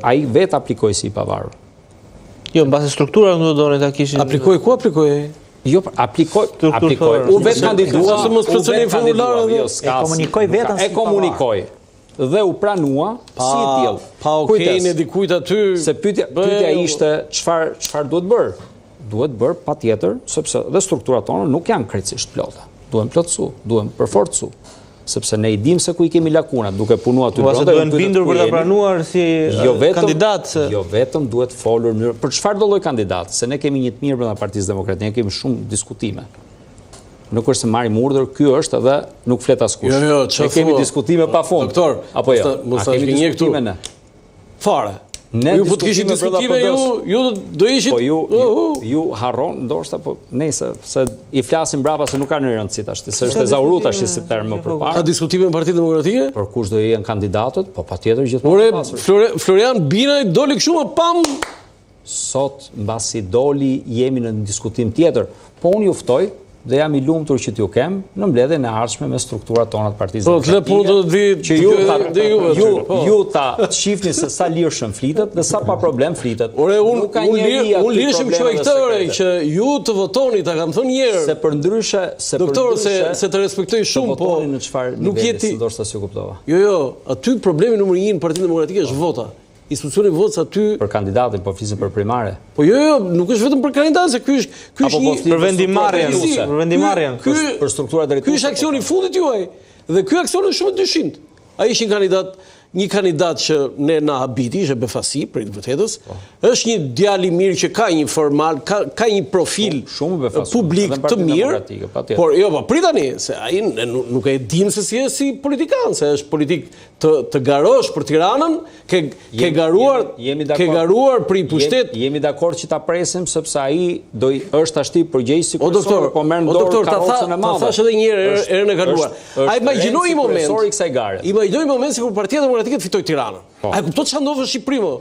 ai vetë aplikoi si i pavarur. Jo, mbase struktura nuk do ta kishin. Aplikoi ku aplikoi? Jo, aplikoi. U vetë kandidua, mos përcënin formularët. E komunikoi vetën si. E komunikoi. Dhe u pranua si i tillë. Pa okejin e dikujt aty. Se pyetja ishte çfarë duhet bërë? Duhet bërë patjetër, sepse dhe strukturat tona nuk janë krejtësisht plota. Duhen plotësu, duhen përforcu, sepse ne i dim se ku i kemi lakunat, duke punuar aty brenda. Duhen bindur për ta pranuar si kandidat. Jo vetëm duhet folur në për çfarë do lloj kandidat, se ne kemi një të mirë brenda Partisë Demokratike, ne kemi shumë diskutime. Nuk është se marrim urdhër, ky është edhe nuk flet askush. Jo, ne kemi diskutime pafund. Doktor, apo jo? Mos ta keni këtu. Fare. Ju po të kishin diskutime, ju do ishit... Po ju harron, ndoshta, po nese, se i flasim brapa se nuk ka në rëndësi tash, se është ezauru tash si term më përpara. Ka diskutime në Partinë Demokratike? Për kush do jenë kandidatët, po patjetër gjithmonë pasur. Florian Binaj doli kështu më pam. Sot mbasi doli jemi në një diskutim tjetër, po unë ju ftoj dhe jam i lumtur që t'ju kem në mbledhjen e ardhshme me strukturat tona të Partisë Demokratike. Që ju ta shihni se sa lirshëm flitet dhe sa pa problem flitet. Ore unë lirshëm që këtë që ju të votoni, ta kam thënë një herë. Se përndryshe, doktor, se të respektoj shumë, po nuk jeti ndoshta si kuptova. Jo, aty problemi numër 1 në Partinë Demokratike është vota. Institucioni votës aty për kandidatin, po flisim për primare. Po jo, nuk është vetëm për kandidatin, se ky është një për vendimarrjen, për struktura drejtuese. Ky është aksioni i fundit juaj. Dhe ky aksion është shumë dyshimt. Ai ishte një kandidat që ne na habiti, ishte befasi për të vërtetës. Është një djalë i mirë që ka një formal, ka një profil publik të mirë. Por jo, po pritani, se ai nuk e dim se si është si politikan, se është politik të garosh për Tiranën, ke garuar për i pushtet. Jemi dakord që ta presim sepse ai është ashti përgjegjësi kryesor, po merr në dorë karrocën e madhe. Ta thash edhe një herë erën e kaluar. Ai imagjinoi një moment. Imagjinoi një moment sikur Partia Demokratike të fitoj Tiranën. Ai kupton çfarë ndodh në Shqipëri më?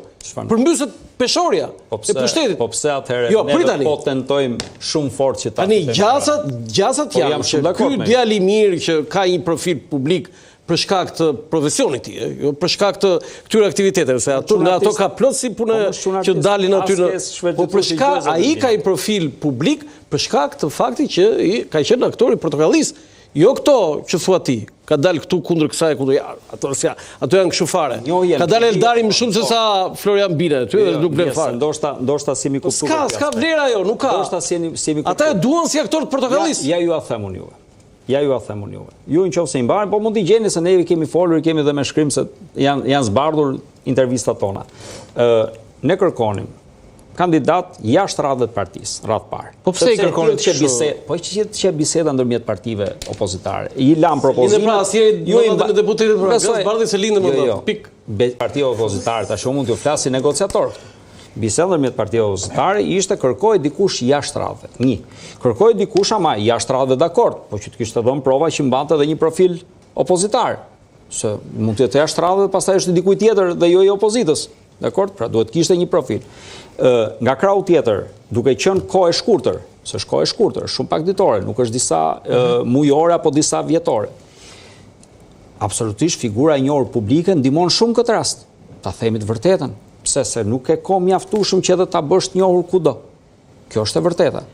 Përmbyset peshorja e pushtetit. Po pse atëherë ne po tentojmë shumë fort që ta. Tani gjasat janë që ky djalë i mirë që ka një profil publik për shkak të profesionit tij, jo për shkak të këtyre aktiviteteve, se nga ato ka plot si punë që dalin aty në. Po për shkak ai ka një profil publik për shkak të faktit që ka qenë aktor i portokallist. Jo këto që thua ti, ka dalë këtu kundër kësaj, ato janë kështu fare. Ka dalë Eldari më shumë se sa Florian Binaj, aty dhe nuk blen fare. Ndoshta si mi kuptuar. S'ka vlera jo, nuk ka. Ndoshta si mi kuptuar. Ata e duan si aktor të portokallist. Ja ju a them unë juve. Ju nëse i mbarën, po mund t'i gjeni se ne kemi folur, kemi dhe me shkrim se janë zbardhur intervistat tona. Ne kërkonim kandidat jashtë radhët partisë, radhë parë. Po pse i kërkonit kështu? Po që biseda ndërmjet partive opozitare. I lam propozimin. Pra ju i në deputetit për zbardhje se lindë më dhe pik. Partia opozitare tash mund t'ju flasi negociator. Biseda ndërmjet partive opozitare ishte kërkoj dikush jashtë radhëve. Një. Kërkoj dikush ama jashtë radhëve dakord, po që të kishte dhënë prova që mbante edhe një profil opozitar. Se mund të jetë jashtë radhëve, pastaj është dikuj tjetër dhe jo i opozitës. Dakord? Pra duhet kishte një profil. Nga krau tjetër, duke qenë kohë e shkurtër, se është kohë e shkurtër, shumë pak ditore, nuk është disa mujore apo disa vjetore. Absolutisht figura e njohur publike ndihmon shumë këtë rast. Ta themi të vërtetën, pse se nuk e ka mjaftueshëm që edhe ta bësh të njohur kudo. Kjo është e vërteta.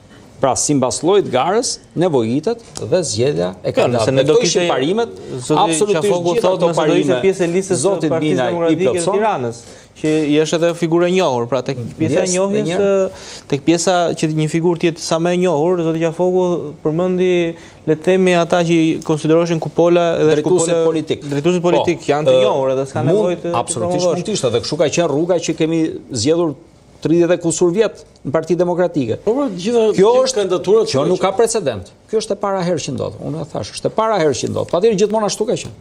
Pra, simbas llojit garës, nevojitet dhe zgjedhja e kandidatëve. Se ne do kishte parimet, absolutisht gjithë ato parime. Pjesë e listës së Partisë Demokratike të Tiranës, që është edhe figurë e njohur, pra tek pjesa e njohjes, tek pjesa që një figurë të jetë sa më e njohur, zoti Qafoku përmendi, le të themi ata që konsiderohen kupola dhe drejtuesit politik, janë të njohur edhe s'ka nevojë të absolutisht mund të ishte, dhe kështu ka qenë rruga që kemi zgjedhur 30 dhe kusur vjet në Partinë Demokratike. Kjo nuk ka precedent. Kjo është e para herë që ndodh. Unë e thash, është e para herë që ndodh. Patjetër gjithmonë ashtu ka qenë.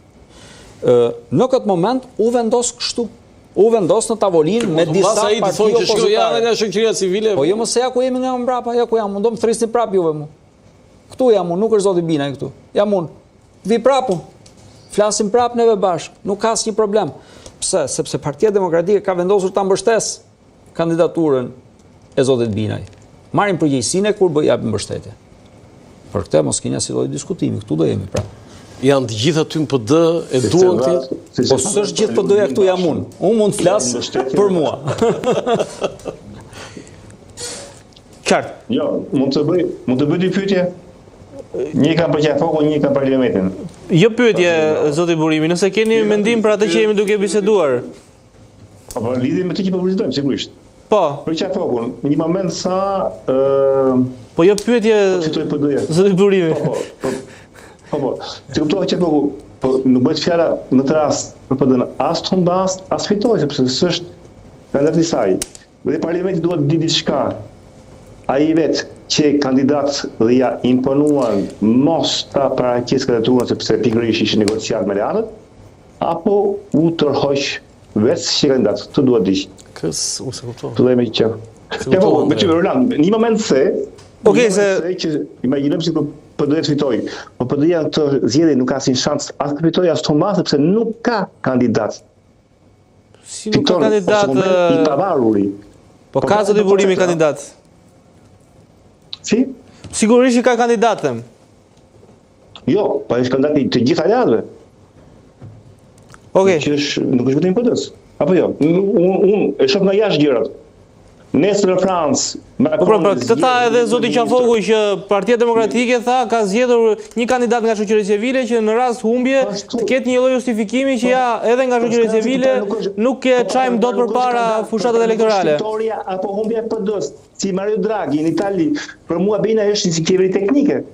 Në këtë moment u vendos kështu. U vendos në tavolinë me disa parti opozitare. Nga shoqëria civile. Po jo mos se ja ku jemi nga mbrapa, ja ku jam, do më thrisni prap juve mu. Këtu jam unë, nuk është zoti Binaj këtu. Jam unë. Vi prapu. Flasim prap neve bashkë. Nuk ka asnjë problem. Pse? Sepse Partia Demokratike ka vendosur ta mbështesë kandidaturën e zotit Binaj. Marrim përgjegjësinë kur japim mbështetje. Për këtë mos keni asnjë lloj diskutimi, këtu do jemi prapë. Janë të gjitha ty në PD e duan ti? Po s'është gjithë PD-ja këtu jam unë. Unë mund të flas për mua. Qartë. Jo, mund të bëj dy pyetje. Një ka për qafokun, një ka për parlamentin. Jo pyetje, zoti Burimi, nëse keni mendim për atë që jemi duke biseduar. Po lidhje me të që po viztojmë sigurisht. Po. Për qafokun, në një moment sa po jo pyetje zoti Burimi. Po. Ti kuptova qafoku, po nuk bëhet fjala në të rast për PD-n as të humbas, as fitoj, sepse s'është kandidati i saj. Dhe parlamenti duhet të di diçka. Ai vetë që kandidat dhe ja imponuan mos ta paraqes kandidaturën sepse pikërisht ishte negociat me Leanët, apo u tërhoq vetë si kandidat, të duhet dish. U se kuptova. Të dhe me që. Me që Roland, një moment se që imagjinojmë si PD-ja të fitoj, po PD-ja të zgjedhje nuk ka asnjë shans as të fitoj as të humbas sepse nuk ka kandidat. Si nuk ka kandidat i pavaruri. Po ka zoti Burimi kandidat. Si? Sigurisht ka kandidatëm. Jo, pa është kandidati të gjithë aleatëve. Okej. Që nuk është vetëm PD-s. Apo jo? Unë e shoh nga jashtë gjërat. Nesër në Francë, këtë tha edhe zoti Qafoku që Partia Demokratike tha ka zgjedhur një kandidat nga shoqëria civile që në rast humbje të ketë një lloj justifikimi që ja edhe nga shoqëria civile nuk e çajm dot përpara fushatat elektorale. Historia apo humbja e PD-s, si Mario Draghi në Itali, për mua Bina është një qeveri teknike.